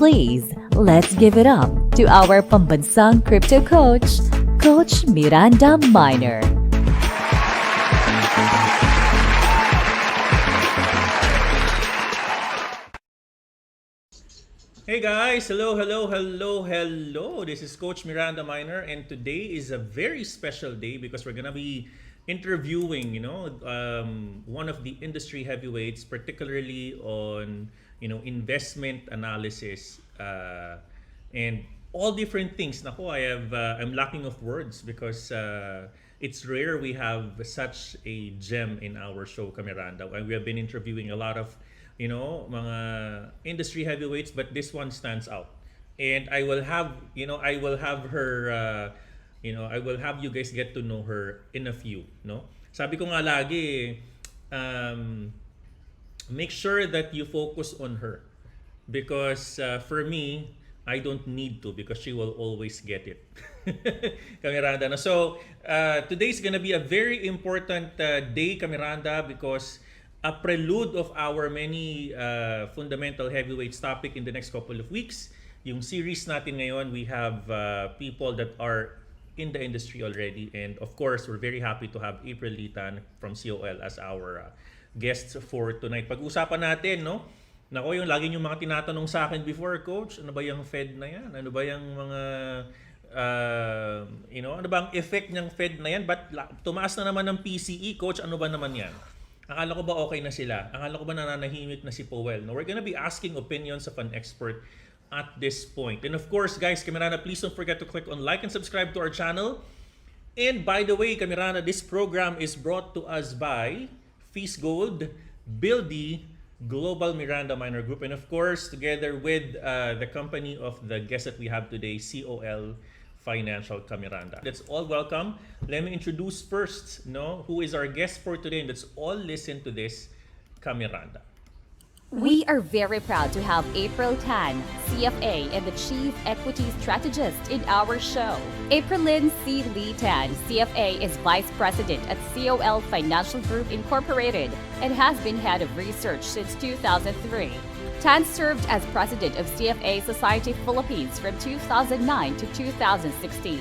please, let's give it up to our pambansang crypto coach, Coach Miranda Minor. Hey guys, hello. This is Coach Miranda Minor, and today is a very special day because we're gonna be interviewing, one of the industry heavyweights, particularly on, investment analysis and all different things. Nako, I'm lacking of words because it's rare we have such a gem in our show, Kamiranda. We have been interviewing a lot of mga industry heavyweights, but this one stands out. And I will have her, I will have you guys get to know her in a few, no? Sabi ko nga lagi, make sure that you focus on her. Because for me, I don't need to because she will always get it. Kamiranda. No? So, today's gonna be a very important day, Kamiranda, because a prelude of our many fundamental heavyweights topic in the next couple of weeks. Yung series natin ngayon, we have people that are in the industry already. And of course, we're very happy to have April Litan from COL as our guest for tonight. Pag-usapan natin, no? Nako, yung lagi yung mga tinatanong sa akin before, Coach, ano ba yung Fed na yan? Ano ba yung mga, ano ba ang effect ng Fed na yan? Ba't tumaas na naman ng PCE, Coach? Ano ba naman yan? Akala ko ba okay na sila? Akala ko ba nananahimik na si Powell? No, we're gonna be asking opinions of an expert at this point. And of course, guys, Kamirana, please don't forget to click on like and subscribe to our channel. And by the way, Kamirana, this program is brought to us by Feast Gold, Buildy, Global Miranda Minor Group, and of course, together with the company of the guest that we have today, COL Financial Miranda. Let's all welcome. Let me introduce first, who is our guest for today, and let's all listen to this, Miranda. We are very proud to have April Tan, CFA and the Chief Equity Strategist in our show. April C. Lee Tan, CFA is Vice President at COL Financial Group Incorporated and has been Head of Research since 2003. Tan served as President of CFA Society Philippines from 2009 to 2016.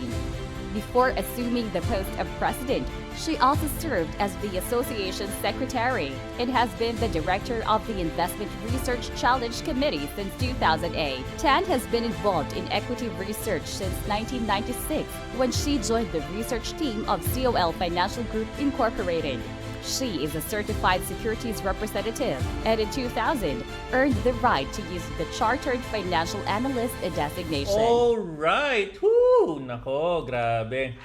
Before assuming the post of President, she also served as the Association's Secretary and has been the Director of the Investment Research Challenge Committee since 2008. Tan has been involved in equity research since 1996 when she joined the research team of COL Financial Group Incorporated. She is a certified securities representative and in 2000 earned the right to use the Chartered Financial Analyst designation. All right. Woo! Nako, grabe.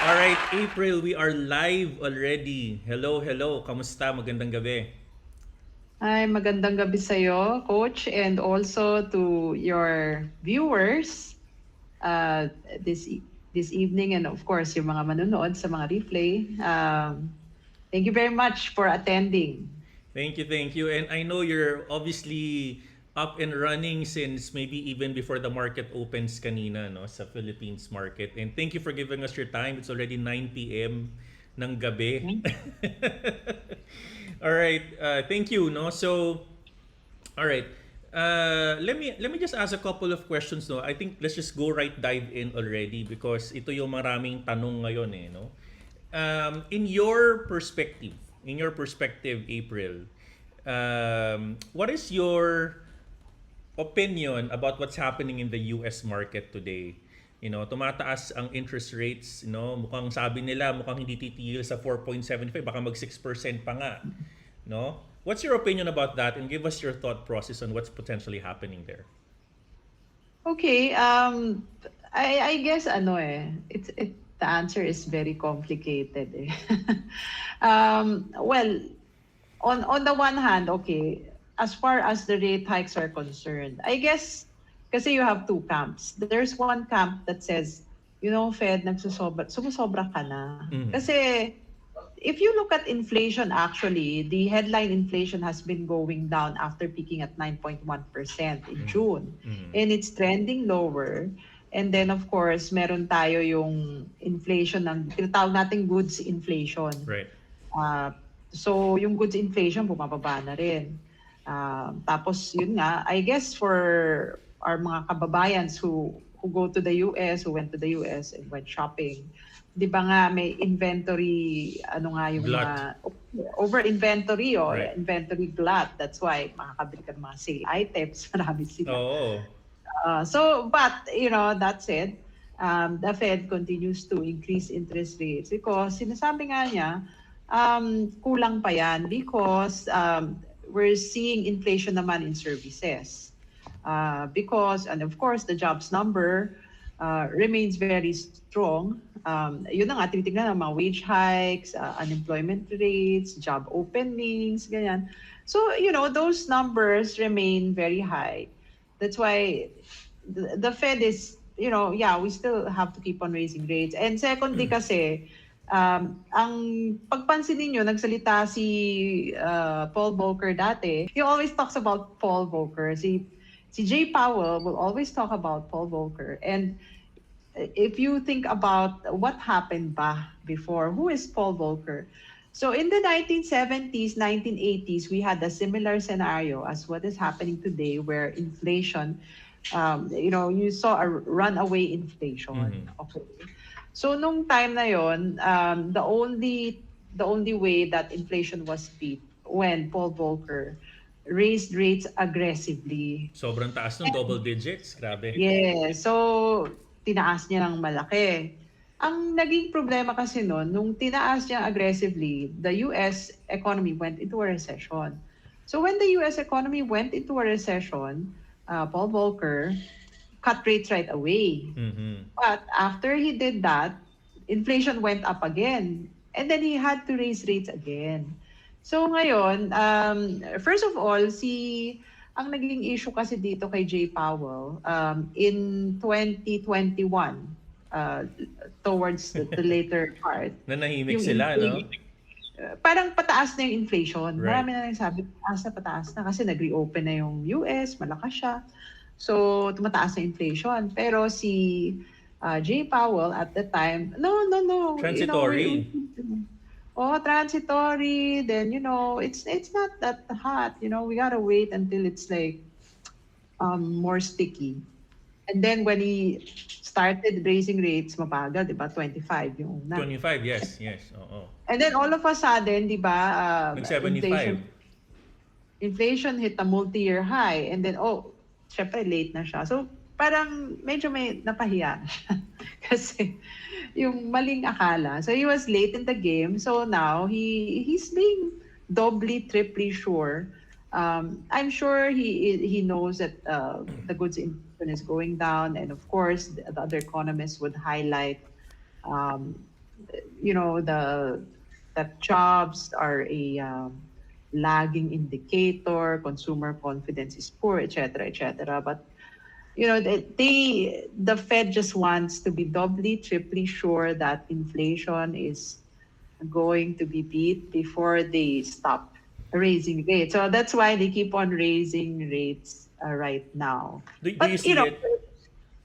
All right, April, we are live already. Hello. Kamusta? Magandang gabi. Hi, magandang gabi sa'yo, Coach, and also to your viewers this evening, and of course, yung mga manonood sa mga replay. Thank you very much for attending. Thank you. And I know you're obviously up and running since maybe even before the market opens kanina, no, sa Philippines market. And thank you for giving us your time. It's already 9 p.m. ng gabi. All right. Thank you, no. So, all right. Let me just ask a couple of questions, no. I think let's just go dive in already because ito yung maraming tanong ngayon, no. In your perspective, April, what is your opinion about what's happening in the US market today? Tumataas ang interest rates, mukhang sabi nila mukhang hindi titigil sa 4.75, baka mag 6% pa nga, no? What's your opinion about that, and give us your thought process on what's potentially happening there? Okay, I guess the answer is very complicated. Well, on the one hand, okay, as far as the rate hikes are concerned, I guess kasi you have two camps. There's one camp that says, Fed, sumusobra ka na. Mhm. Kasi if you look at inflation, actually, the headline inflation has been going down after peaking at 9.1% in June. And it's trending lower. And then, of course, meron tayo yung inflation ng tinatawag nating goods inflation. Right. So yung goods inflation bumababa na rin. Tapos yun nga, I guess for our mga kababayans who go to the US, who went to the US and went shopping, 'di ba nga may inventory, ano nga yung Glut. mga over inventory o Right. inventory glut. That's why makakabili ka ng mga sale items, marami sila. Oo. But that said, the Fed continues to increase interest rates because sinasabi nga niya, kulang pa yan because we're seeing inflation naman in services. And of course, the jobs number remains very strong. Yun na nga, tinitignan ng mga wage hikes, unemployment rates, job openings, ganyan. So, those numbers remain very high. That's why the Fed is, we still have to keep on raising rates. And secondly kasi, ang pagpansin niyo nagsalita si Paul Volcker dati, he always talks about Paul Volcker. Si Jay Powell will always talk about Paul Volcker. And if you think about what happened ba before, who is Paul Volcker? So in the 1970s, 1980s, we had a similar scenario as what is happening today where inflation, you saw a runaway inflation. Okay. So nung time na yon, the only way that inflation was beat when Paul Volcker raised rates aggressively. Sobrang taas ng double digits. Grabe. Yeah, so tinaas niya ng malaki. Ang naging problema kasi noon, nung tinaas niya aggressively, the US economy went into a recession. So when the US economy went into a recession, Paul Volcker cut rates right away. But after he did that, inflation went up again. And then he had to raise rates again. So ngayon, first of all, ang naging issue kasi dito kay Jay Powell, in 2021, towards the later part. Nanahimik sila, no? Parang pataas na yung inflation. Right. Marami na nagsabi, pataas na kasi nag-reopen na yung US, malakas siya. So, tumataas na inflation. Pero si Jay Powell at the time, no. Transitory. Transitory. Then, it's not that hot. We gotta wait until it's like more sticky. And then when he started raising rates, mabagal, di ba? 25 yung una. 25, yes. Oo. And then all of a sudden, di ba? Nag-75. Inflation hit a multi-year high. And then, syempre late na siya. So, parang medyo may napahiya na siya. Kasi yung maling akala. So, he was late in the game. So, now, he's being doubly, triply sure. I'm sure he knows that the goods inflation is going down. And of course, the other economists would highlight, that jobs are a lagging indicator, consumer confidence is poor, etc., etc. But the Fed just wants to be doubly, triply sure that inflation is going to be beat before they stop raising rates. So that's why they keep on raising rates right now. Do you see it?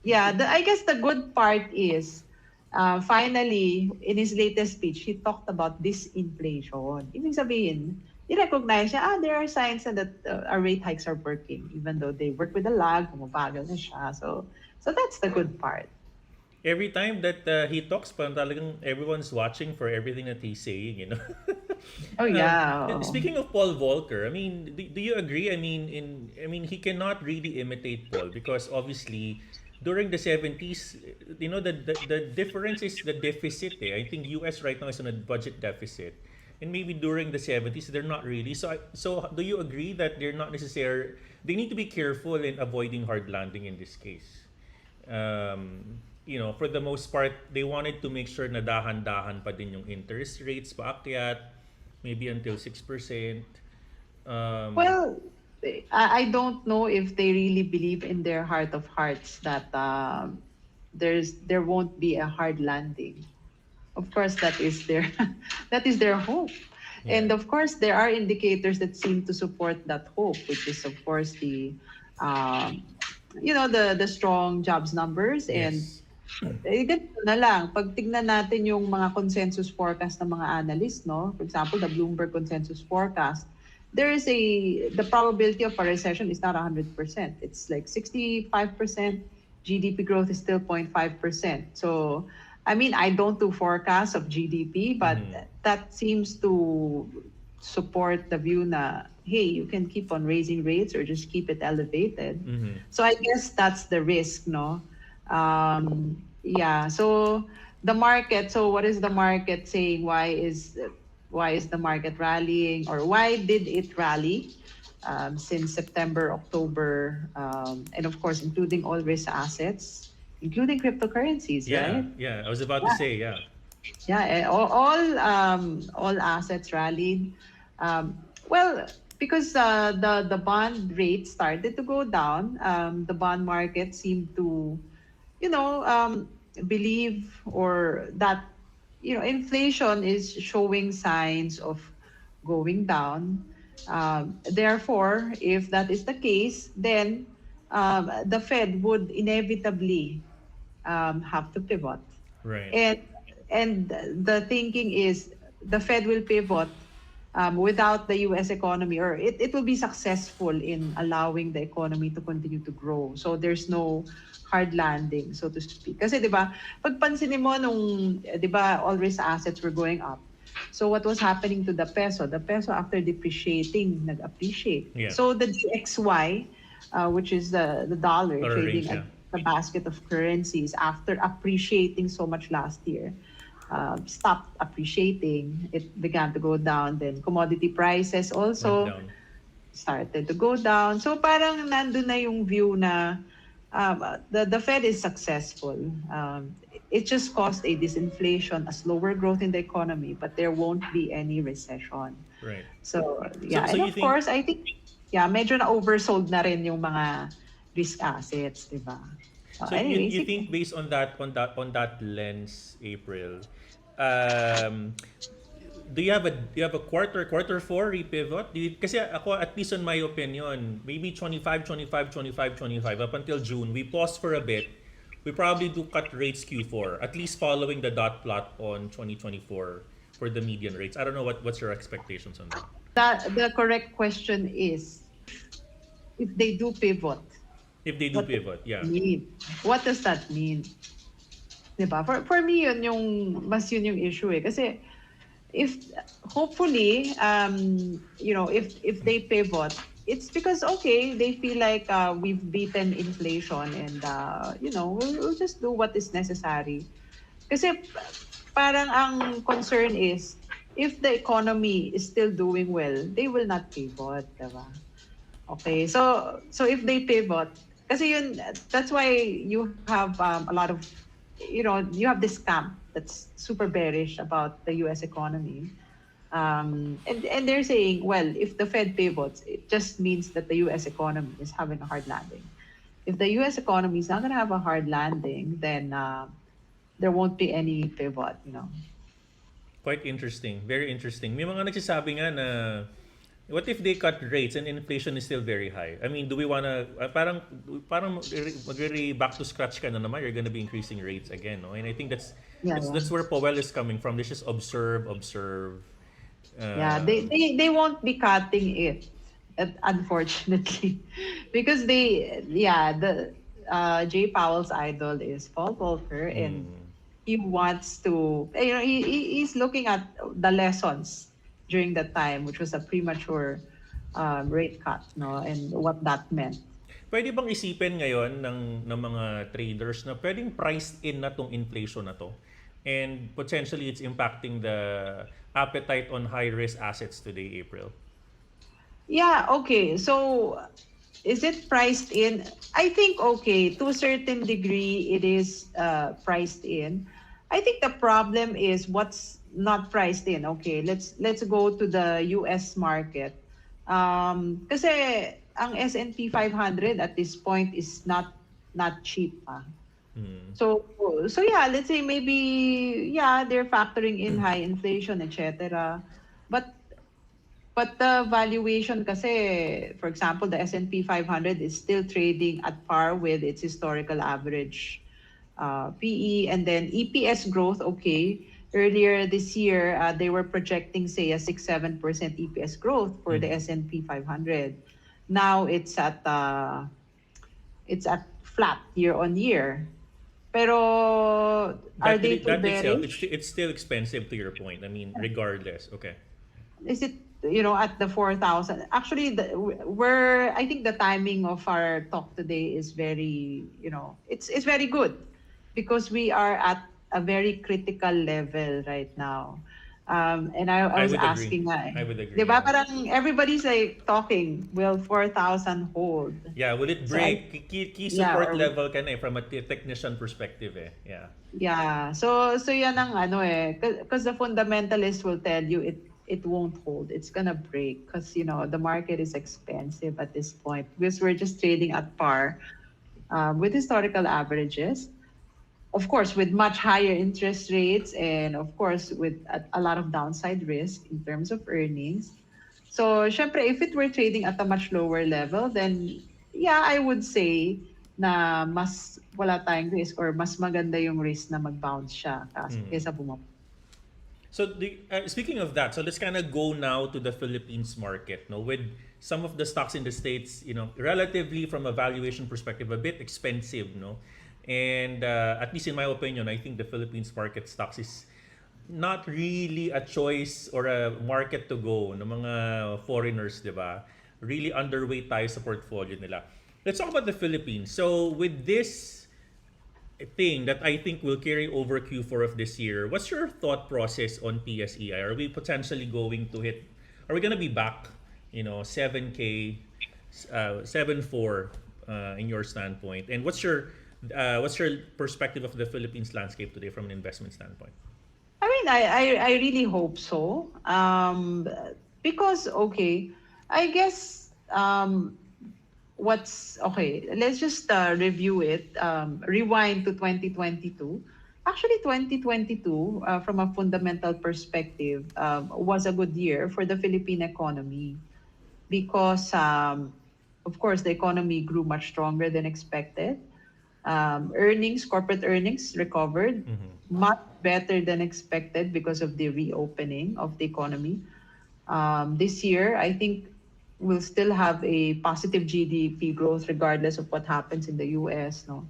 Yeah, I guess the good part is finally in his latest speech, he talked about disinflation. Ibig sabihin, i-recognize niya, there are signs that our rate hikes are working, even though they work with a lag, bumabagal na siya. So that's the good part. Every time that he talks, parang talagang everyone's watching for everything that he's saying, Oh yeah. Speaking of Paul Volcker, I mean, do you agree? I mean, he cannot really imitate Paul because obviously during the 70s, the difference is the deficit. I think US right now is on a budget deficit. And maybe during the 70s, they're not really. So do you agree that they're not necessary? They need to be careful in avoiding hard landing in this case. For the most part, they wanted to make sure na dahan-dahan pa din yung interest rates paakyat, maybe until 6%. Well, I don't know if they really believe in their heart of hearts that there won't be a hard landing. Of course, that is their hope. Yeah. And of course, there are indicators that seem to support that hope, which is of course the strong jobs numbers and Yes. Ganito na lang. Pag tignan natin yung mga consensus forecast ng mga analyst, no? For example, the Bloomberg consensus forecast, the probability of a recession is not 100%. It's like 65%. GDP growth is still 0.5%. So, I mean, I don't do forecasts of GDP, but that seems to support the view na, hey, you can keep on raising rates or just keep it elevated. So I guess that's the risk, no? Yeah. So the market. So what is the market saying? Why is the market rallying, or why did it rally since September, October, and of course including all risk assets, including cryptocurrencies, Yeah, right? yeah. I was about to say, yeah. Yeah, all assets rallied. Well, because the bond rate started to go down, the bond market seemed to, you know, believe or that inflation is showing signs of going down. Therefore, if that is the case, then the Fed would inevitably have to pivot. Right. And and the thinking is the Fed will pivot without the US economy, or it will be successful in allowing the economy to continue to grow. So there's no hard landing, so to speak. Kasi 'di ba, pagpansinin mo nung 'di ba all risk assets were going up. So what was happening to the peso? The peso after depreciating nag-appreciate. Yeah. So the DXY, which is the dollar Dollar range, trading yeah. at the basket of currencies after appreciating so much last year, stopped appreciating. It began to go down. Then commodity prices Went also down. started to go down. So parang nandun na yung view na the Fed is successful. It just caused a disinflation, a slower growth in the economy, but there won't be any recession. Right. So, So yeah. so And you of think course, I think, yeah, medyo na-oversold na rin yung mga risk assets, di ba? so you Anyways, you think based on that lens, April, um do you have a quarter four repivot? Kasi ako, at least in my opinion, maybe 25, 25, 25, 25 up until June, we pause for a bit. We probably do cut rates Q4, at least following the dot plot on 2024 for the median rates. I don't know what's your expectations on that. the correct question is, if they do pivot, If they do what does pivot, that yeah. mean? What does that mean? Diba? For me, yun yung issue eh. Kasi if hopefully if they pivot, it's because okay, they feel like we've beaten inflation, and we'll just do what is necessary. Kasi parang ang concern is if the economy is still doing well, they will not pivot, diba? Okay, so if they pivot, kasi that's why you have a lot of, you have this camp that's super bearish about the US economy. And they're saying, well, if the Fed pivots, it just means that the US economy is having a hard landing. If the US economy is not going to have a hard landing, then there won't be any pivot. Quite interesting. Very interesting. May mga nagsasabi nga na what if they cut rates and inflation is still very high? I mean, do we wanna parang back to scratch ka na naman, you're gonna be increasing rates again, no? And I think that's Yeah, that's, yeah. that's where Powell is coming from. They just observe. Yeah, they won't be cutting it, unfortunately, because the Jay Powell's idol is Paul Volcker, and he wants to, he's looking at the lessons during that time, which was a premature rate cut, no, and what that meant. Pwede bang isipin ngayon ng mga traders na pwedeng priced in na tong inflation na to? And potentially it's impacting the appetite on high risk assets today, April. Yeah, okay. So is it priced in? I think okay, to a certain degree it is priced in. I think the problem is what's not priced in. Okay, let's go to the US market. Kasi ang S&P 500 at this point is not cheap. So yeah, let's say maybe yeah, they're factoring in high inflation, etc. But the valuation kasi, for example, the S&P 500 is still trading at par with its historical average PE, and then EPS growth, okay. Earlier this year, they were projecting, say, a 6-7% EPS growth for the S&P 500. Now it's at flat year on year. Pero are they too That itself, bearish? it's still expensive to your point. I mean, regardless. Okay. Is it, at the 4,000? Actually, I think the timing of our talk today is very, it's very good because we are at a very critical level right now. And I I was would agree. asking, I would di agree. ba, Yeah. parang everybody's like talking, will 4,000 hold? Yeah. Will it So break? Key yeah, support or level ka na from a technician perspective. Eh. Yeah. yeah. So yan ang ano because the fundamentalist will tell you it won't hold. It's gonna break because the market is expensive at this point because we're just trading at par with historical averages. Of course, with much higher interest rates and of course with a lot of downside risk in terms of earnings. So, syempre, if it were trading at a much lower level, then yeah, I would say na mas wala tayong risk or mas maganda yung risk na mag-bounce siya kaysa bumaba. So speaking of that, so let's kind of go now to the Philippines market. No, with some of the stocks in the states, relatively from a valuation perspective, a bit expensive. No, and at least in my opinion, I think the Philippines market stocks is not really a choice or a market to go ng mga foreigners, di ba? Really underweight tayo sa portfolio nila. Let's talk about the Philippines. So with this thing that I think will carry over Q4 of this year, what's your thought process on PSEI? Are we potentially going to hit, are we going to be back, 7K, 7.4 in your standpoint? And what's your perspective of the Philippines landscape today from an investment standpoint? I mean, I really hope so. Because, okay, I guess let's just review it. Rewind to 2022. Actually, 2022, from a fundamental perspective, was a good year for the Philippine economy because, of course, the economy grew much stronger than expected. Corporate earnings recovered much better than expected because of the reopening of the economy. This year, I think we'll still have a positive GDP growth regardless of what happens in the US. No,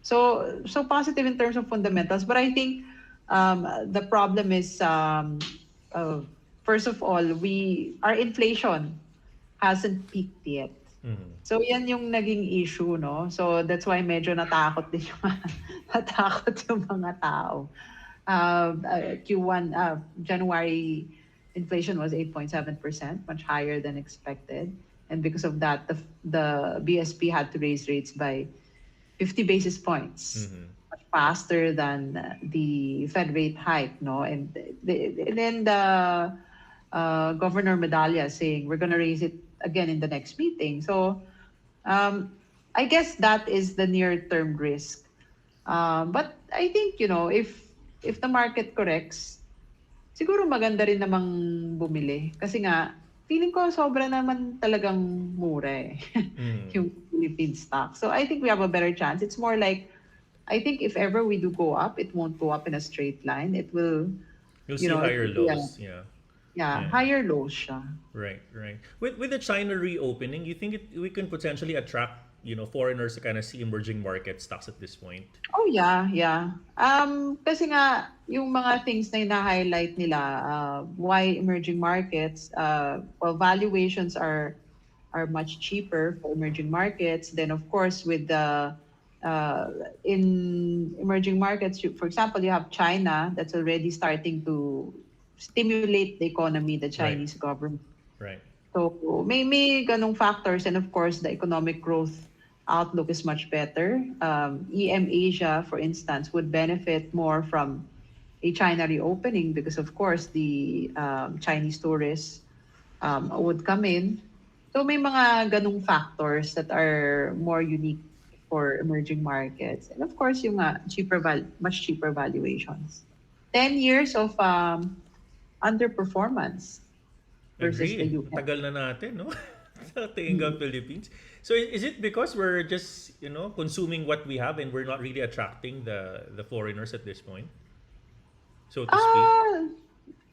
so positive in terms of fundamentals. But I think the problem is, uh, first of all, our inflation hasn't peaked yet. So yan yung naging issue, no? So that's why medyo natakot din yung natakot yung mga tao. Q1 January inflation was 8.7%, much higher than expected. And because of that, the BSP had to raise rates by 50 basis points, much faster than the Fed rate hike, no? And then the Governor Medalla saying we're going to raise it again in the next meeting. So I guess that is the near-term risk. But I think, if the market corrects, siguro maganda rin namang bumili. Kasi nga, feeling ko sobra naman talagang mura yung Philippine stock. So I think we have a better chance. It's more like, I think if ever we do go up, it won't go up in a straight line. It will, You'll see higher lows. Yeah. Yeah, higher lows siya. Right. With the China reopening, you think we can potentially attract, foreigners to kind of see emerging market stocks at this point? Oh yeah. Kasi nga yung mga things na ina-highlight nila, why emerging markets, valuations are much cheaper for emerging markets. Then of course with the in emerging markets, for example, you have China that's already starting to stimulate the economy, the Chinese government. Right. So may ganong factors, and of course the economic growth outlook is much better. EM Asia, for instance, would benefit more from a China reopening because of course the Chinese tourists would come in. So may mga ganong factors that are more unique for emerging markets, and of course yung much cheaper valuations. 10 years of underperformance versus the Agree. US. Tagal na natin, no? Tinga Philippines. So is it because we're just, consuming what we have and we're not really attracting the foreigners at this point, so to speak? Ah,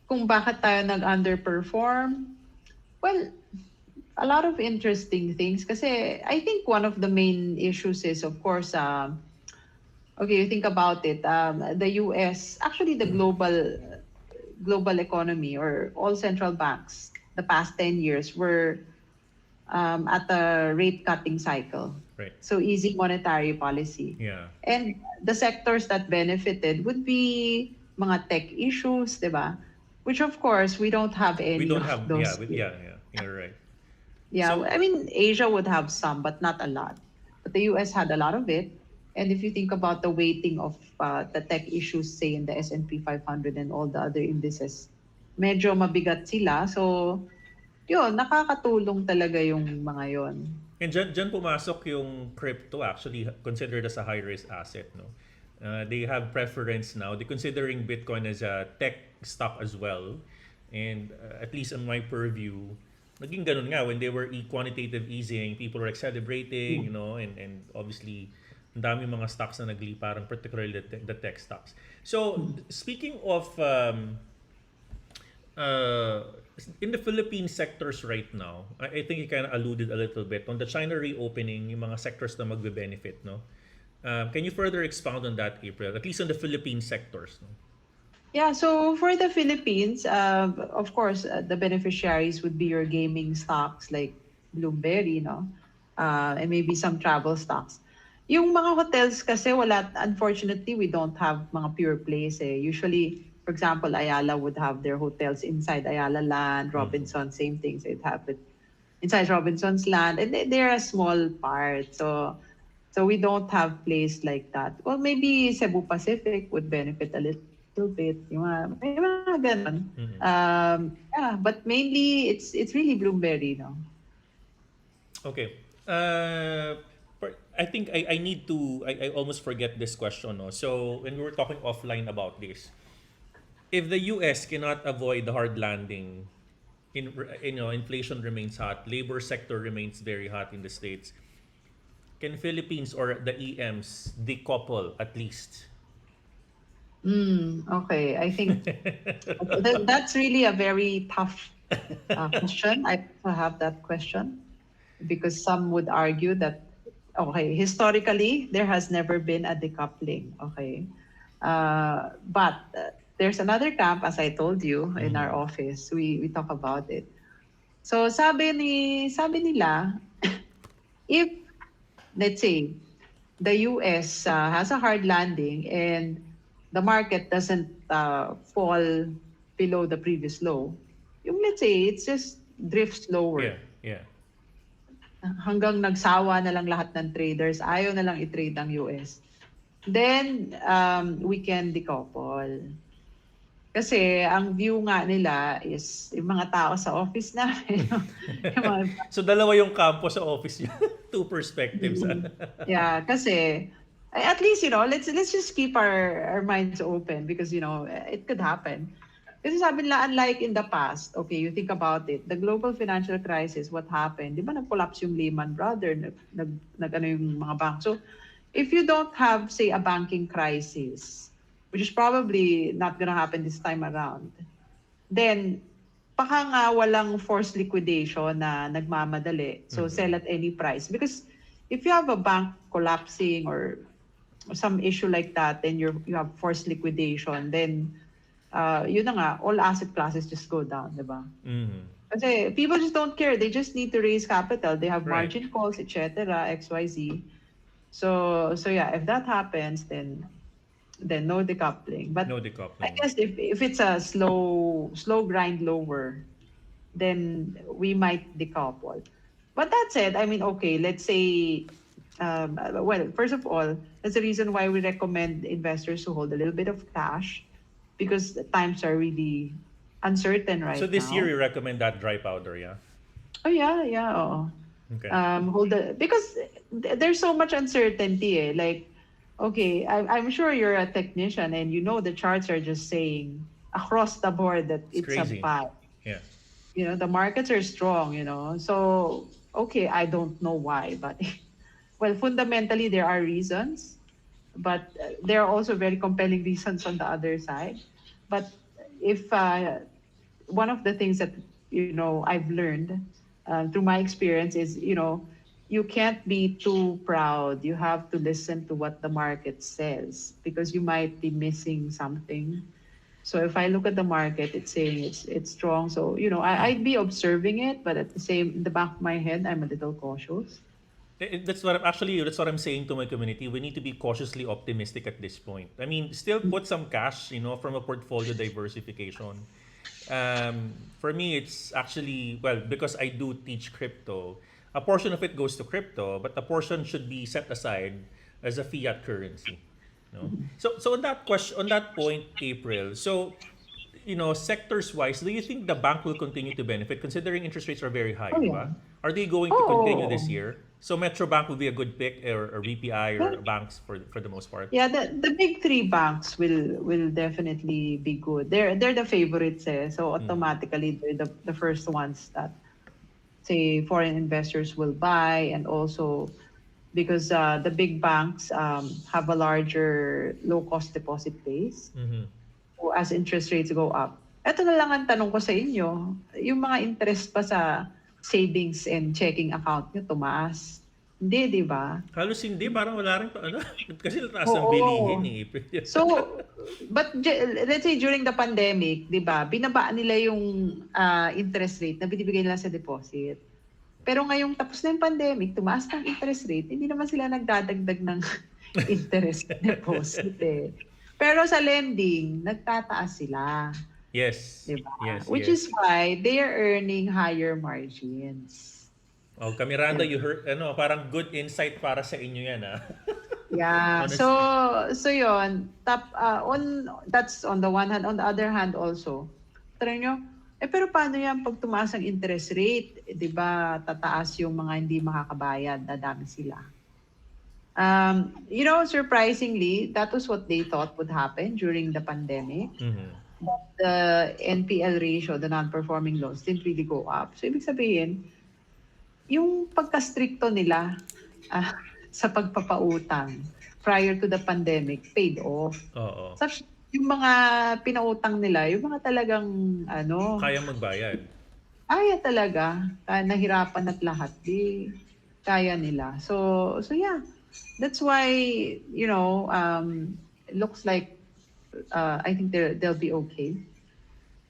kung bakit tayo nag-underperform? Well, a lot of interesting things. Kasi I think one of the main issues is, of course, okay, you think about it. The U.S., actually, the global economy or all central banks, the past 10 years were at a rate cutting cycle. Right. So easy monetary policy. Yeah. And the sectors that benefited would be mga tech issues, di ba? Which of course, we don't have We any don't of have, those here. yeah, you're right. Yeah, So, I mean, Asia would have some, but not a lot. But the US had a lot of it. And if you think about the weighting of the tech issues, say in the S&P 500 and all the other indices, medyo mabigat sila. So, yun, nakakatulong talaga yung mga yon. and dyan pumasok yung crypto, actually considered as a high-risk asset, no? They have preference now. They're considering Bitcoin as a tech stock as well. And at least in my purview, naging ganun nga when they were quantitative easing, people were like celebrating, and obviously, ang dami mga stocks na nagliparang, particularly the tech stocks. So, speaking of in the Philippine sectors right now, I think you kind of alluded a little bit on the China reopening, yung mga sectors na magbe-benefit, no? Can you further expound on that, April? At least on the Philippine sectors, no? Yeah, so for the Philippines, of course, the beneficiaries would be your gaming stocks like Bloomberry, no? And maybe some travel stocks. Yung mga hotels kasi unfortunately, we don't have mga pure plays eh. Usually, for example, Ayala would have their hotels inside Ayala Land, Robinson, same things. They'd have it inside Robinson's Land, and they're a small part. So we don't have plays like that. Well, maybe Cebu Pacific would benefit a little bit. May mga ganun. Yeah, but mainly it's really Bloomberry, no? Okay. I think I need to, I almost forget this question, no? So when we were talking offline about this, if the US cannot avoid the hard landing, inflation remains hot, labor sector remains very hot in the States, can Philippines or the EMs decouple at least? Okay, I think that's really a very tough question. I have that question because some would argue that, okay, historically, there has never been a decoupling, okay? But there's another camp, as I told you, in our office. We talk about it. So sabi nila, if, let's say, the US has a hard landing and the market doesn't fall below the previous low, let's say, it's just drifts lower. Yeah. Hanggang nagsawa na lang lahat ng traders, ayaw na lang i-trade ang US. Then, we can decouple. Kasi ang view nga nila is yung mga tao sa office namin. So dalawa yung kampo sa office niya. Two perspectives. Yeah, kasi at least, let's just keep our minds open because, it could happen. Kasi sabi nila, unlike in the past, okay, you think about it, the global financial crisis, what happened? Di ba nag-collapse yung Lehman Brothers, nag-ano yung mga bank. So, if you don't have, say, a banking crisis, which is probably not gonna happen this time around, then, baka nga walang forced liquidation na nagmamadali. So, sell at any price. Because if you have a bank collapsing or some issue like that, then you have forced liquidation, then yun na nga, all asset classes just go down, di ba? Kasi people just don't care. They just need to raise capital. They have margin calls, etc., XYZ. So yeah, if that happens, then no decoupling. But No decoupling. I guess if it's a slow grind lower, then we might decouple. But that said, I mean, okay, let's say, well, first of all, that's the reason why we recommend investors to hold a little bit of cash because the times are really uncertain right now. So this year you recommend that dry powder, yeah? Oh, yeah. Oo. Okay. Because there's so much uncertainty. Like, okay, I'm sure you're a technician and the charts are just saying across the board that it's crazy. a buy. Yeah. The markets are strong, So Okay, I don't know why, but well, fundamentally there are reasons, but there are also very compelling reasons on the other side. But if one of the things that I've learned through my experience is you can't be too proud. You have to listen to what the market says because you might be missing something. So if I look at the market, it's saying it's strong. So I'd be observing it, but at the same in the back of my head, I'm a little cautious. That's what I'm saying to my community. We need to be cautiously optimistic at this point. I mean, still put some cash, from a portfolio diversification. For me, it's actually, well, because I do teach crypto, a portion of it goes to crypto, but a portion should be set aside as a fiat currency. No. So on that question, on that point, April. So, sectors wise, do you think the bank will continue to benefit considering interest rates are very high, Oh di yeah. ba? Are they going to continue this Oh, year? So Metro Bank will be a good pick, or BPI yeah. or banks for the most part. Yeah, the big three banks will definitely be good. They're the favorites, eh. So Mm. automatically they're the first ones that say foreign investors will buy, and also because the big banks have a larger low cost deposit base. Mm-hmm. So as interest rates go up, eto na lang ang tanong ko sa inyo, yung mga interest pa sa savings and checking account nyo tumaas? Hindi, di ba? Halos hindi, parang wala rin pa, ano? Kasi taas ng bilihin Oo. eh. So, but let's say during the pandemic, 'di ba, binabaan nila yung interest rate na binibigay nila sa deposit. Pero ngayong tapos na yung pandemic, tumaas na ang interest rate, hindi naman sila nagdadagdag ng interest deposit eh. Pero sa lending, nagtataas sila, Yes. 'di ba? Yes, Which yes. is why they are earning higher margins. Oh, Kamiranda, you heard, parang good insight para sa inyo yan, ah. Yeah. So Honestly. yon on that's on the one hand. On the other hand also, try nyo, pero paano yan pag tumaas ang interest rate? 'Di ba tataas yung mga hindi makakabayad, dadami sila. Surprisingly, that was what they thought would happen during the pandemic. Mm-hmm. The NPL ratio, the non-performing loans, didn't really go up. So ibig sabihin, yung pagka-stricto nila ah, sa pagpapautang prior to the pandemic paid off. Oo. Such yung mga pinautang nila, yung mga talagang Kaya magbayad. kaya talaga, nahirapan at lahat, di kaya nila. So yeah, that's why, it looks like I think they'll be okay.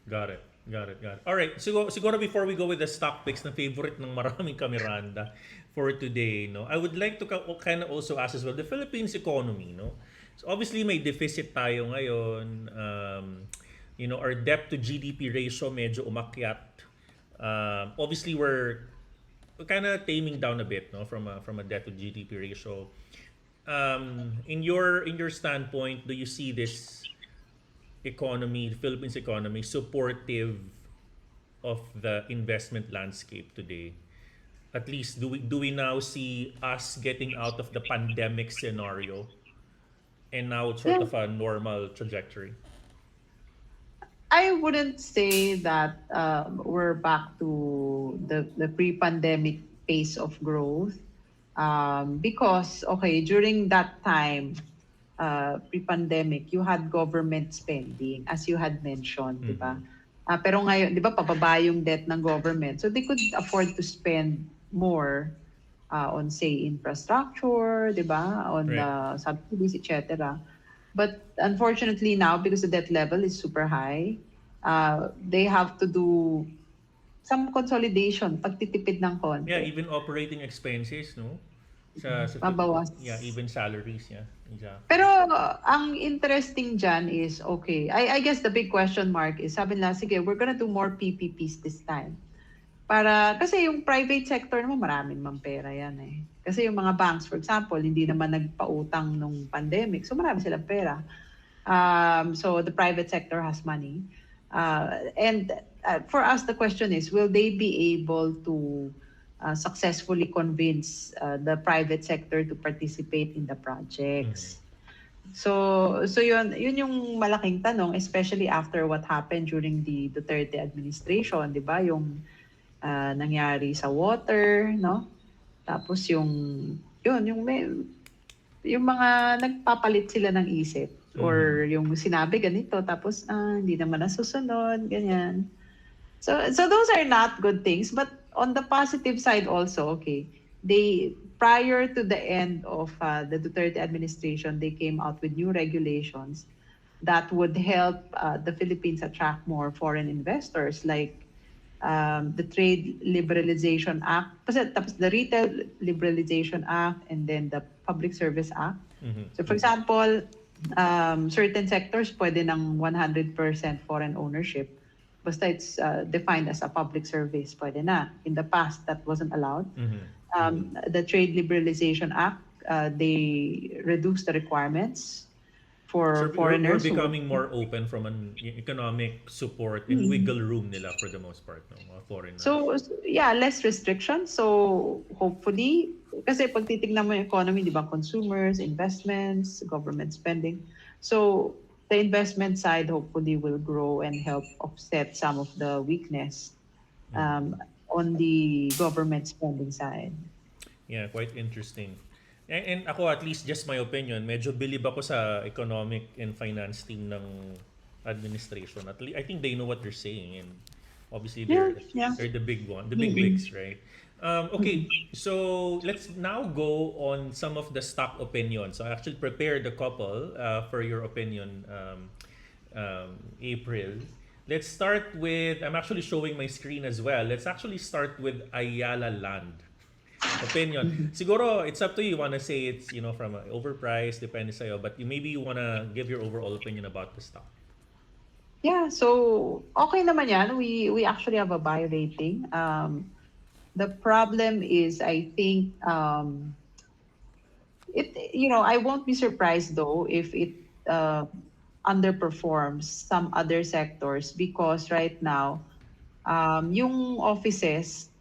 Got it. Got it. Got it. All right. Siguro before we go with the stock picks na favorite ng maraming Kamiranda for today, no, I would like to kind of also ask as well the Philippines economy, no. So obviously may deficit tayo ngayon. Our debt to GDP ratio medyo umakyat. Obviously we're kind of taming down a bit, no, from a debt to GDP ratio. In your standpoint, do you see this economy, the Philippines economy, supportive of the investment landscape today? At least, do we now see us getting out of the pandemic scenario and now sort Yeah, of a normal trajectory? I wouldn't say that we're back to the pre-pandemic pace of growth, because okay, during that time, pre-pandemic, you had government spending, as you had mentioned, di ba? Mm-hmm. Pero ngayon, di ba, pababa yung debt ng government. So they could afford to spend more on, say, infrastructure, di ba? On Right. subsidies, etc. But unfortunately now, because the debt level is super high, they have to do some consolidation, pagtitipid ng Yeah, konti. even operating expenses, no? Mabawas. Yeah, even salaries, yeah. Exactly. Pero ang interesting dyan is, okay, I guess the big question mark is, sabi nila, sige, we're gonna do more PPPs this time. Kasi yung private sector naman, maraming mang pera yan eh. Kasi yung mga banks, for example, hindi naman nagpautang nung pandemic, so marami silang pera. So the private sector has money. And for us, the question is, will they be able to successfully convince the private sector to participate in the Mm-hmm. projects? So yun yung malaking tanong, especially after what happened during the Duterte administration, 'di ba? nangyari sa water, no? Tapos yung mga nagpapalit sila ng isip or yung sinabi ganito tapos hindi naman nasusunod, ganyan. So those are not good things. But on the positive side also, okay, they prior to the end of the Duterte administration, they came out with new regulations that would help the Philippines attract more foreign investors, like the Trade Liberalization Act, tapos the Retail Liberalization Act, and then the Public Service Act. So for example, certain sectors pwede ng 100% foreign ownership. Basta it's defined as a public service, pwede na. In the past, that wasn't allowed. The Trade Liberalization Act, they reduced the requirements for So we're foreigners. becoming more open from an economic support and wiggle room nila for the most part, no, mga foreigners. So yeah, less restrictions. So hopefully, kasi pag titignan mo yung economy, di ba, consumers, investments, government spending. So the investment side hopefully will grow and help offset some of the weakness on the government spending side. Yeah, quite interesting. And ako, at least just my opinion, medyo bilib ako sa economic and finance team ng administration. At least I think they know what they're saying, and obviously they're the big one, the big wigs, right? Okay, so let's now go on some of the stock opinions. So I actually prepared a couple for your opinion, April. Let's start with, I'm actually showing my screen as well. Let's actually start with Ayala Land. Opinion. Siguro, it's up to you. You want to say it's, from overpriced, depende sa'yo. But maybe you want to give your overall opinion about the stock. Yeah, so okay naman yan. We actually have a buy rating. The problem is, I think, I won't be surprised though if it underperforms some other sectors, because right now, yung offices,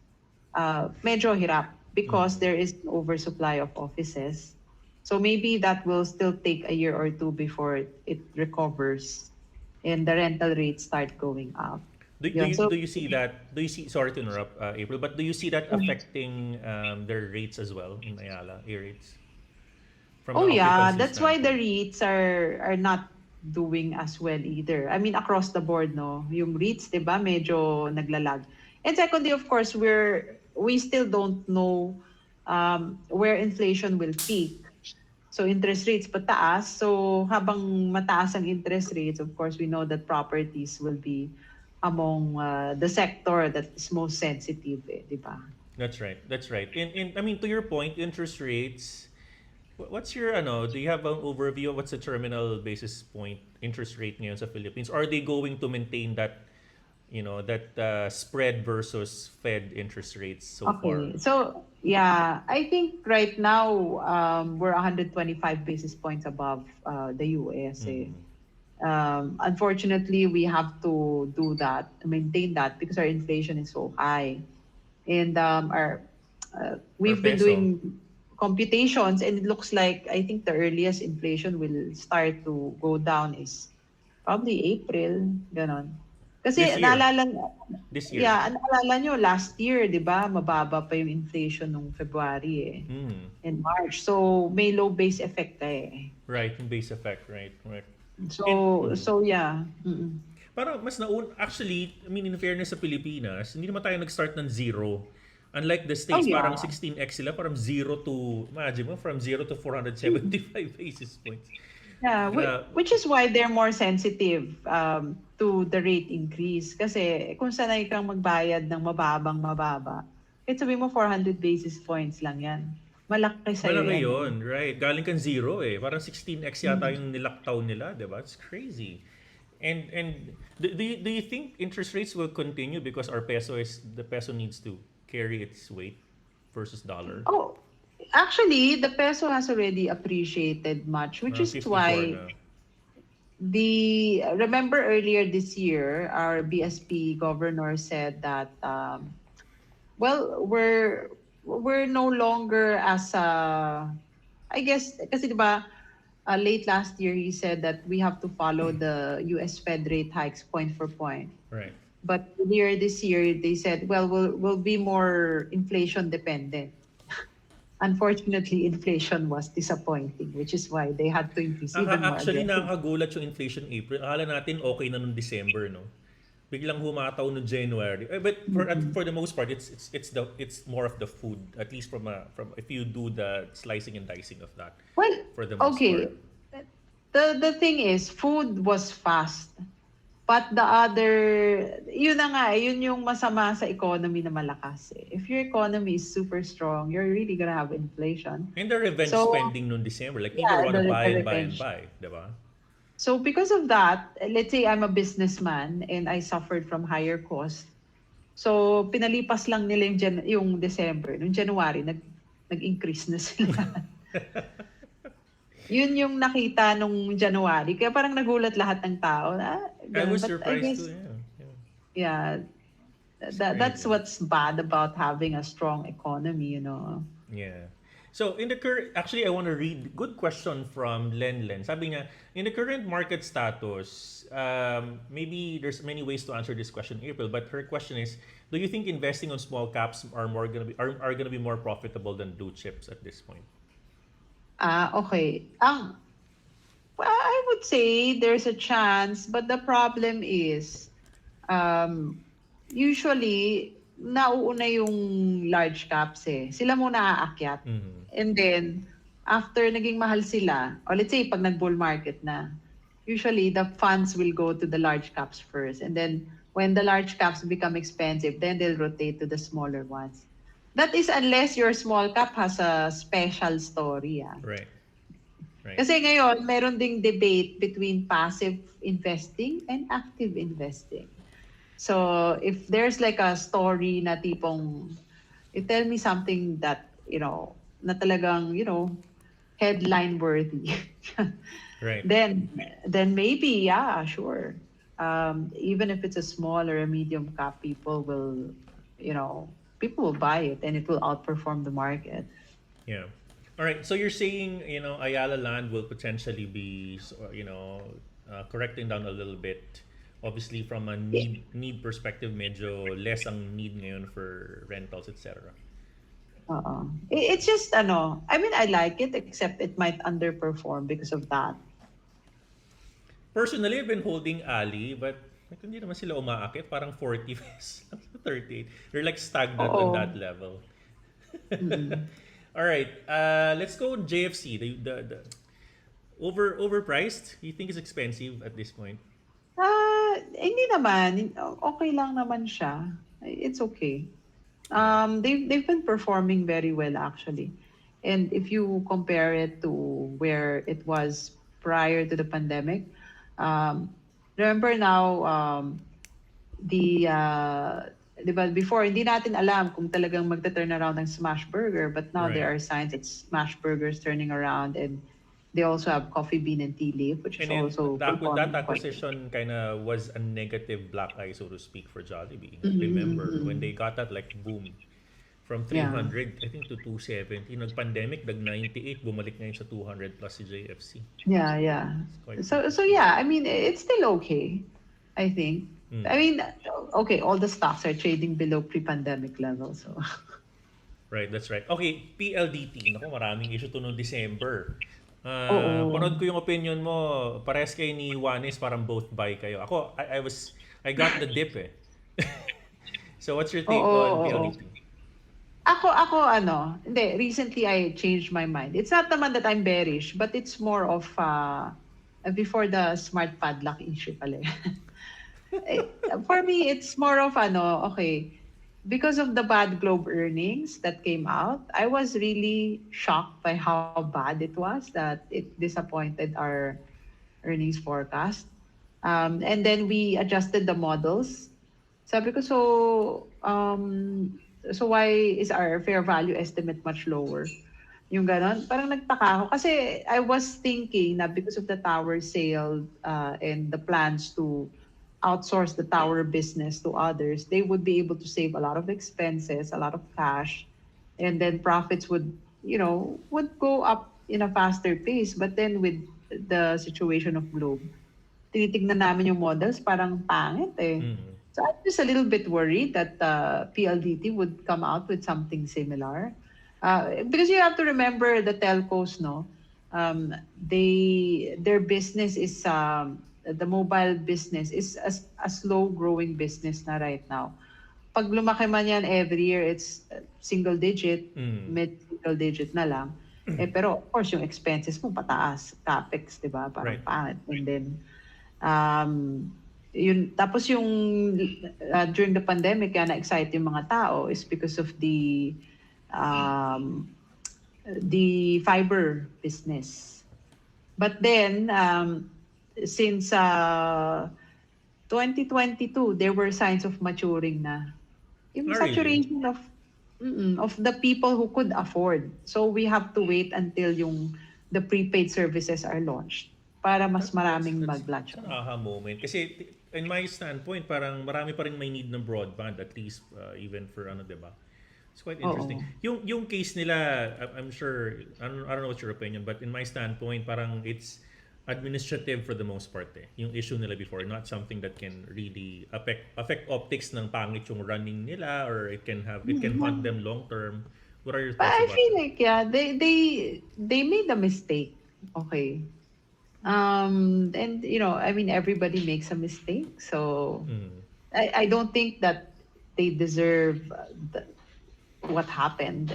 medyo hirap because there is an oversupply of offices. So maybe that will still take a year or two before it recovers and the rental rates start going up. Do you see that? Sorry to interrupt, April, but do you see that affecting their rates as well in Ayala, rates? Oh yeah, that's why the REITs are not doing as well either. I mean, across the board, no, yung REITs, diba, medyo naglalag. And secondly, of course, we still don't know where inflation will peak. So interest rates pataas. So habang mataas ang interest rates, of course, we know that properties will be among the sector that is most sensitive, di ba? That's right. And I mean, to your point, interest rates. What's your do you have an overview of what's the terminal basis point interest rate ngayon sa Philippines? Are they going to maintain that spread versus Fed interest rates so far? So yeah, I think right now we're 125 basis points above the US. Unfortunately, we have to do that, maintain that, because our inflation is so high, and we've been doing computations, and it looks like, I think the earliest inflation will start to go down is probably April, ganon. Kasi this year. Yeah, naalala nyo, last year, di ba, mababa pa yung inflation nung February and March. So, may low base effect Right, yung base effect, right. So yeah. Parang mas actually, I mean, in fairness sa Pilipinas, hindi naman tayo nag-start ng zero. Unlike the States, parang 16x sila, parang imagine mo, from 0 to 475 basis points. Yeah, which is why they're more sensitive to the rate increase. Kasi kung sanay kang magbayad ng mababa, kahit sabi mo 400 basis points lang yan. Malaki sa'yo. Malaki yun, right. Galing kang zero Parang 16x yata yung nilaktaw nila, diba? It's crazy. And do you think interest rates will continue because the peso needs to carry its weight versus dollar? Oh, actually, the peso has already appreciated much, which is why remember earlier this year, our BSP governor said that, we're no longer as I guess, kasi diba, late last year he said that we have to follow the US Fed rate hikes point for point. Right. But earlier this year, they said, well, we'll be more inflation dependent. Unfortunately, inflation was disappointing, which is why they had to increase even more Actually, aggressive. nakakagulat yung inflation April. Akala natin okay na nung December, no? Biglang humataw no January. But for the most part, it's more of the food, at least from if you do the slicing and dicing of that, Well, for the most part. okay. The thing is, food was fast. But the other, yun na nga, yun yung masama sa economy na malakas eh. If your economy is super strong, you're really gonna have inflation. And the revenge So, spending noong December, like people yeah, want to buy the and buy and revenge. buy, di ba? So because of that, let's say I'm a businessman and I suffered from higher cost. So pinalipas lang nila yung December. Noong January, nag-increase na sila. Yun yung nakita nung January. Kaya parang nagulat lahat ng tao. I Ganun. was But I surprised too, guess, yeah. yeah, It's that's crazy. what's bad about having a strong economy, you know. Yeah. So in the current, actually, I want to read. Good question from Len Len. Sabi niya, in the current market status, maybe there's many ways to answer this question, April. But her question is, do you think investing on small caps are gonna be more profitable than blue chips at this point? Okay. Well, I would say there's a chance, but the problem is, um, usually, nauuna yung large caps eh. Sila muna aakyat. Mm-hmm. And then, after naging mahal sila, or let's say, pag nag-bull market na, usually the funds will go to the large caps first. And then, when the large caps become expensive, then they'll rotate to the smaller ones. That is unless your small cap has a special story. Ah. Right. Right. Kasi ngayon, meron ding debate between passive investing and active investing. So, if there's like a story na tipong, you tell me something that, na talagang, headline worthy. Right. then maybe, yeah, sure. Even if it's a small or a medium cap, you know, people will buy it and it will outperform the market. Yeah. All right. So you're saying, Ayala Land will potentially be, correcting down a little bit. Obviously, from a need perspective, medyo less ang need ngayon for rentals, etc. It's just, I mean, I like it, except it might underperform because of that. Personally, I've been holding Ali, but hindi naman sila umaakit. Parang 40 pesos, 38. They're like stagnant on Oo. that level. All right. Let's go JFC. The overpriced. You think it's expensive at this point? Hindi naman. Okay lang naman siya. It's okay. They've been performing very well actually. And if you compare it to where it was prior to the pandemic, remember now, di ba, before, hindi natin alam kung talagang magta-turn around ng Smash Burger, but now there Right. are signs that Smash Burger is turning around, and they also have Coffee Bean and Tea Leaf, which is And then also that performing quite well. acquisition kind of was a negative black eye, so to speak, for Jollibee. Mm-hmm, Remember when they got that like boom from Yeah. 300 I think to 270. Nag-pandemic, nag-98, bumalik ngayon sa 200 plus si JFC. Yeah. Quite So yeah, I mean, it's still okay, I think. I mean, okay, all the stocks are trading below pre-pandemic levels. So Right, that's right. Okay, PLDT. Naku, maraming issue to noong December. Oo. Panood ko yung opinion mo. Pares kayo ni Juanes, parang both buy kayo. Ako, I got the dip eh. So what's your take on Oo. PLDT? Ako, hindi, recently I changed my mind. It's not naman that I'm bearish, but it's more of, before the smart padlock issue pala. For me, it's more of, okay, because of the bad Globe earnings that came out, I was really shocked by how bad it was, that it disappointed our earnings forecast. And then we adjusted the models. Sabi ko, so why is our fair value estimate much lower? Yung ganon. Parang nagtaka ako. Kasi I was thinking na because of the tower sale and the plans to outsource the tower business to others, they would be able to save a lot of expenses, a lot of cash, and then profits would go up in a faster pace. But then with the situation of Globe, tinitignan namin yung models, parang pangit eh. So I'm just a little bit worried that PLDT would come out with something similar. Because you have to remember the telcos, no? Their business is the mobile business is a slow growing business na right now. Pag lumaki man yan every year, it's single digit, Mm. mid single digit na lang. Pero of course yung expenses mo pataas, capex, 'di ba? Parang Right. pangit. And then Um, yun, tapos yung during the pandemic, kaya na-excite yung mga tao is because of um, the fiber business. But then, since 2022, there were signs of maturing na. Yung Oh, really? saturation of the people who could afford. So we have to wait until the prepaid services are launched para mas maraming That's mag-latch an on. aha moment. Kasi in my standpoint, parang marami pa rin may need ng broadband, at least even for ano, 'di ba? It's quite interesting. Oo. Yung case nila, I'm sure, I don't know what's your opinion, but in my standpoint, parang it's administrative for the most part eh. Yung issue nila before, not something that can really affect optics ng pangit yung running nila, or it can haunt them long term. What are your But thoughts I about feel that? like yeah, they made a mistake. Okay. And I mean everybody makes a mistake. So Mm. I don't think that they deserve what happened.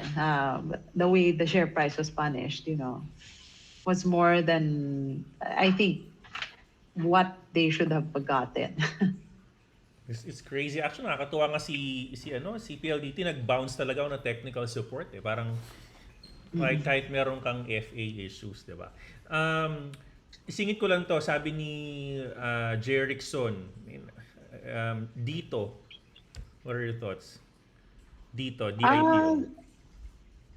The way the share price was punished, was more than I think what they should have forgotten. It's crazy. Actually, nakakatuwa nga si PLDT nag-bounce talaga on technical support eh. Parang kahit meron kang FA issues, 'di ba? Isingit ko lang 'to, sabi ni Jerickson, dito. What are your thoughts? Dito, DITO. Um,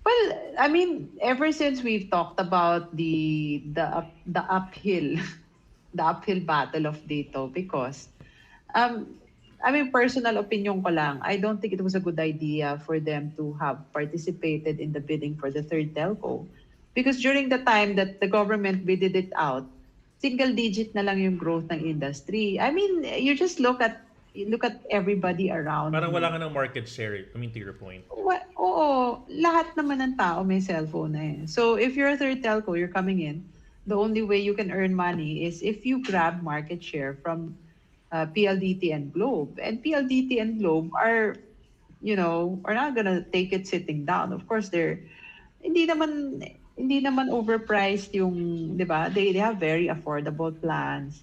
well, I mean, ever since we've talked about the uphill the uphill battle of Dito, because um I mean, personal opinion ko lang, I don't think it was a good idea for them to have participated in the bidding for the third telco. Because during the time that the government bidded it out, single digit na lang yung growth ng industry. I mean, you look at everybody around Parang wala you. ka ng market share, I mean, to your point. Oo, lahat naman ng tao may cellphone na eh. So if you're a third telco, you're coming in, the only way you can earn money is if you grab market share from PLDT and Globe. And PLDT and Globe are not gonna take it sitting down. Of course, hindi naman hindi naman overpriced yung, 'di ba? They have very affordable plans.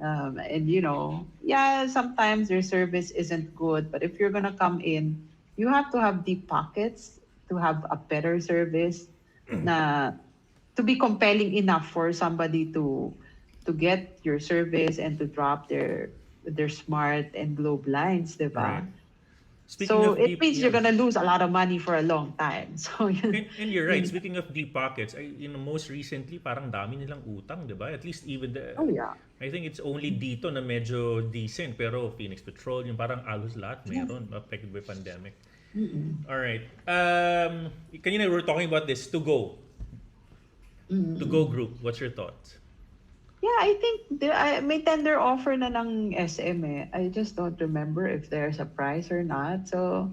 And yeah, sometimes their service isn't good, but if you're gonna come in, you have to have deep pockets to have a better service na to be compelling enough for somebody to get your service and to drop their smart and globe lines, 'di ba? Right. Speaking So of it deep, means you're yeah. gonna lose a lot of money for a long time. So And you're right. yun. Speaking of deep pockets, most recently, parang dami nilang utang, di ba? At least even Oh yeah. I think it's only dito na medyo decent. Pero Phoenix Petrol, yung parang alos lahat meron affected by pandemic. All right. Kanina we were talking about this, to go. To go group. What's your thoughts? Yeah, I think may tender offer na ng SM eh. I just don't remember if there's a price or not. So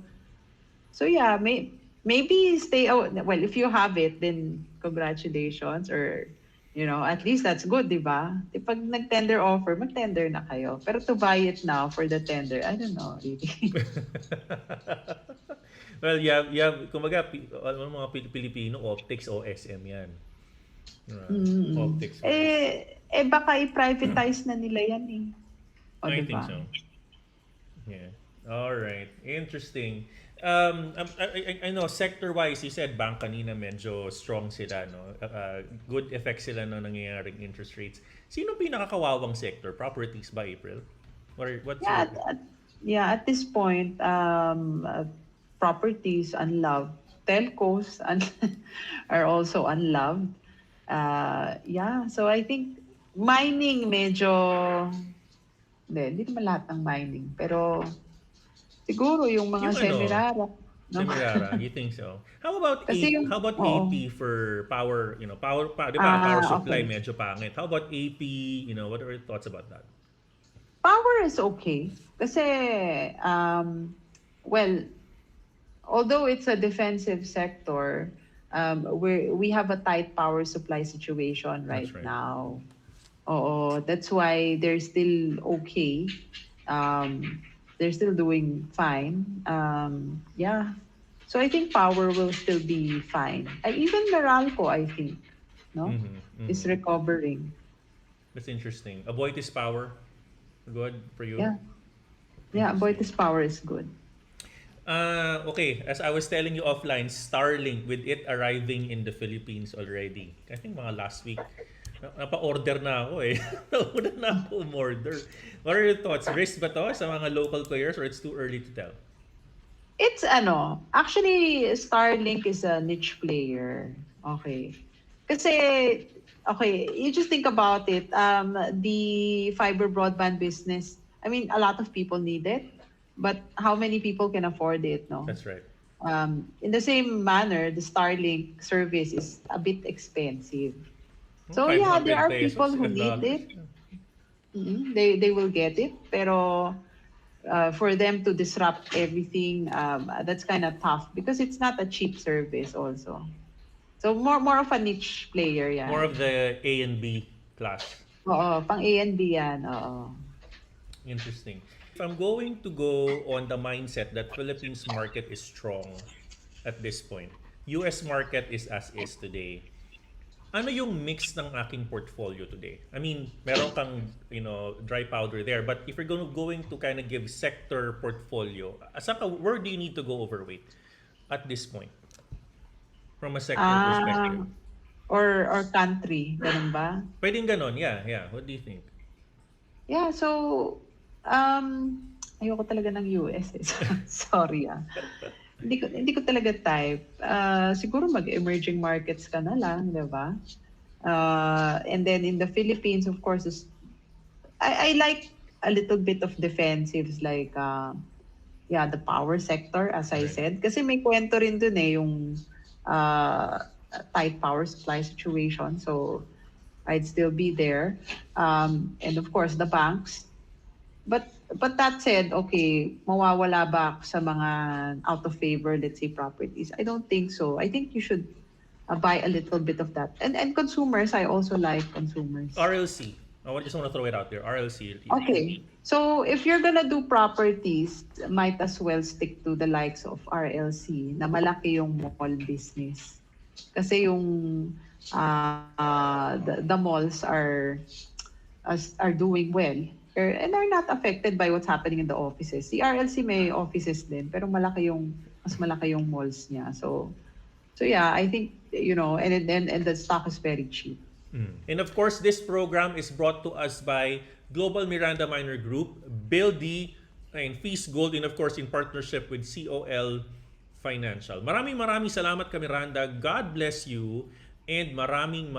yeah, maybe stay out. Well, if you have it, then congratulations, or at least that's good, di ba? Pag nag-tender offer, mag-tender na kayo. Pero to buy it now for the tender, I don't know really. Well, kumbaga, mga Pilipino, optics o SM yan. Optics. Baka i-privatize na nila yan eh. O, I di think ba? so. Yeah. All right. Interesting. I know sector-wise, you said bank kanina medyo strong sila, no? Good effects sila ng nangyayaring interest rates. Sino pinakakawawang sector? Properties ba, April? What's Yeah, your... at this point, properties unloved. Telcos are also unloved. Yeah, so I think mining medyo, hindi naman lahat ng mining, pero siguro yung mga Yung semirara, no? Semirara, you think so? How about Kasi How about oo. AP for power, di ba, power supply Okay. medyo pangit. How about AP, what are your thoughts about that? Power is okay. Kasi, well, although it's a defensive sector, we have a tight power supply situation That's right right. now. Oo, that's why they're still okay. Um, they're still doing fine. Yeah. So I think power will still be fine. Even Meralco, I think, no, Mm-hmm. is Mm-hmm. recovering. That's interesting. Avoid this power. Good for you. Yeah. Yeah, Interesting. Boytis power is good. Okay, as I was telling you offline, Starlink with it arriving in the Philippines already. I think mga last week. Napa-order na ako eh. Nauna na ako umorder. What are your thoughts? Risk ba to sa mga local players or it's too early to tell? It's actually Starlink is a niche player. Okay. Kasi, okay, you just think about it. The fiber broadband business, I mean, a lot of people need it, but how many people can afford it, no? That's right. In the same manner, the Starlink service is a bit expensive. So yeah, there 500 are people pesos, who need $7. it. They will get it, pero for them to disrupt everything, that's kind of tough because it's not a cheap service also. So more of a niche player More yan. of the A and B class. Oo, pang A and B yan. Oo. Interesting. If I'm going to go on the mindset that Philippines market is strong at this point, US market is as is today. Ano yung mix ng aking portfolio today? I mean, meron kang, dry powder there. But if you're going to kind of give sector portfolio, where do you need to go overweight at this point? From a sector Ah, perspective. or country, ganun ba? Pwedeng ganon, yeah, yeah. What do you think? Yeah, so ayoko talaga ng US eh. Sorry ah. Hindi ko talaga type. Siguro mag-emerging markets ka na lang, 'di ba? And then in the Philippines, of course, I like a little bit of defensives like yeah, the power sector as I Right. said kasi may kwento rin dun eh yung uh, tight power supply situation. So I'd still be there. And of course, the banks. But that said, okay, mawawala ba ako sa mga out of favor, let's say, properties? I don't think so. I think you should buy a little bit of that. And consumers, I also like consumers. RLC. Just want to throw it out there. RLC. Okay. So if you're gonna do properties, might as well stick to the likes of RLC na malaki yung mall business. Kasi yung the malls are doing well and are not affected by what's happening in the offices. Si RLC may offices din pero mas malaki yung malls niya. So yeah, I think and the stock is very cheap. And of course, this program is brought to us by Global Miranda Minor Group, Buildy, and Feast Gold, and of course in partnership with COL Financial. Maraming salamat ka Miranda. God bless you. And maraming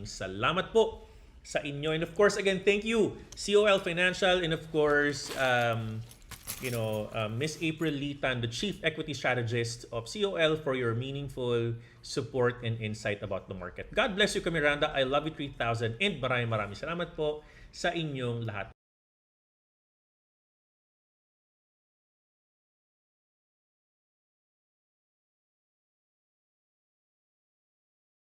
salamat po sa inyo. And of course, again, thank you, COL Financial, and of course, Miss April Litan, the Chief Equity Strategist of COL, for your meaningful support and insight about the market. God bless you, Miranda. I love you 3,000 and maraming salamat po sa inyong lahat.